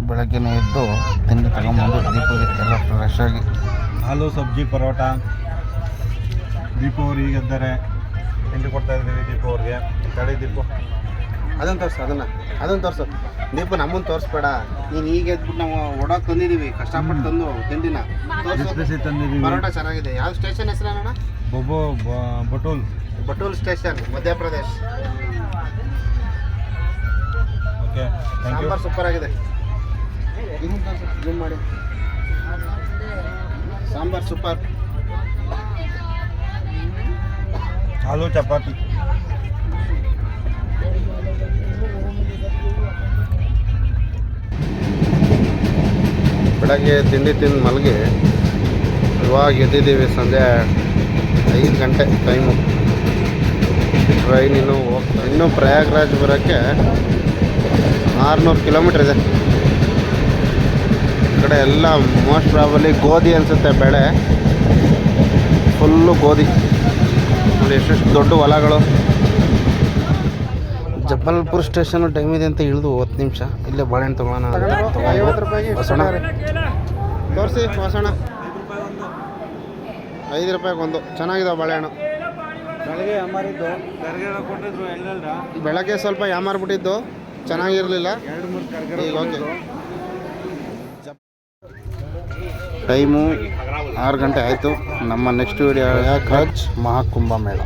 ಬೆಳಗ್ಗೆನೇ ಎದ್ದು ತಿಂಡಿ ತಗೊಂಬಂದು ದೀಪಗೆ ಎಲ್ಲ ಫ್ರೆಶ್ ಆಗಿ ಹಾಲು ಸಬ್ಜಿ ಪರೋಟ ದೀಪು ಅವ್ರು ಈಗ ಇದ್ದಾರೆ. ತಿಂಡಿ ಕೊಡ್ತಾ ಇದ್ದೀವಿ ದೀಪು ಅವ್ರಿಗೆ. ತಳಿ ದೀಪು ಅದನ್ನು ತೋರಿಸು, ಅದನ್ನು ತೋರಿಸು. ದೀಪು ನಮ್ಮನ್ನು ತೋರಿಸ್ಬೇಡ. ನೀನು ಈಗ ಎದ್ಬಿಟ್ಟು ನಾವು ಓಡೋಕೆ ತಂದಿದ್ದೀವಿ, ಕಷ್ಟಪಟ್ಟು ತಂದು ತಿಂಡಿನ ಬಿಸಿ ತಂದಿದ್ದೀವಿ. ಪರೋಟ ಚೆನ್ನಾಗಿದೆ. ಯಾವ ಸ್ಟೇಷನ್ ಹೆಸರು ಅಣ್ಣ? Betul station, Madhya Pradesh. Okay, sambar super ಆಗಿದೆ. ಜೂಮ್ ಮಾಡಿ. ಸಾಂಬಾರು ಸೂಪರ್. ಹಾಲು ಚಪಾತಿ. ಬೆಳಗ್ಗೆ ತಿಂಡಿ ತಿಂದು ಮಲಗಿ ಇವಾಗ ಎದ್ದಿದ್ದೀವಿ. ಸಂಜೆ 5 ಗಂಟೆ ಟೈಮು. ಟ್ರೈನ್ ಇನ್ನೂ ಪ್ರಯಾಗ್ರಾಜ್ ಬರೋಕ್ಕೆ 600 ಕಿಲೋಮೀಟ್ರ್ ಇದೆ. ಈ ಕಡೆ ಎಲ್ಲ ಮೋಸ್ಟ್ ಪ್ರಾಬಲಿ ಗೋಧಿ ಅನಿಸುತ್ತೆ, ಬೆಳೆ ಫುಲ್ಲು ಗೋಧಿ. ನೋಡಿ ಎಷ್ಟೆಷ್ಟು ದೊಡ್ಡ ಹೊಲಗಳು. ಜಬ್ಬಲ್ಪುರ ಸ್ಟೇಷನ್ ಟೈಮ್ ಇದೆ ಅಂತ ಇಳಿದು 10 ನಿಮಿಷ. ಇಲ್ಲೇ ಬಾಳೆಹಣ್ಣು ತೊಗೊಳ್ಳೋಣ. 50 ರೂಪಾಯಿಗೆ ಹೊಸಣ ತೋರಿಸಿ. ಹೊಸಣ 5 ರೂಪಾಯಿಗೆ ಒಂದು. ಚೆನ್ನಾಗಿದೆ ಬಾಳೆಹಣ್ಣು. ಬೆಳಗ್ಗೆ ಯಾಮಾರಿದ್ದು ಕೊಟ್ಟಿದ್ರು. ಬೆಳಗ್ಗೆ ಸ್ವಲ್ಪ ಯಾಮಾರ್ಬಿಟ್ಟಿದ್ದು, ಚೆನ್ನಾಗಿರಲಿಲ್ಲ. 2-3 ಈಗ ಓಕೆ. ಟೈಮು 6 ಗಂಟೆ ಆಯಿತು. ನಮ್ಮ ನೆಕ್ಸ್ಟ್ ವಿಡಿಯೋ ಪ್ರಯಾಗ್ರಾಜ್ ಮಹಾಕುಂಭ ಮೇಳ.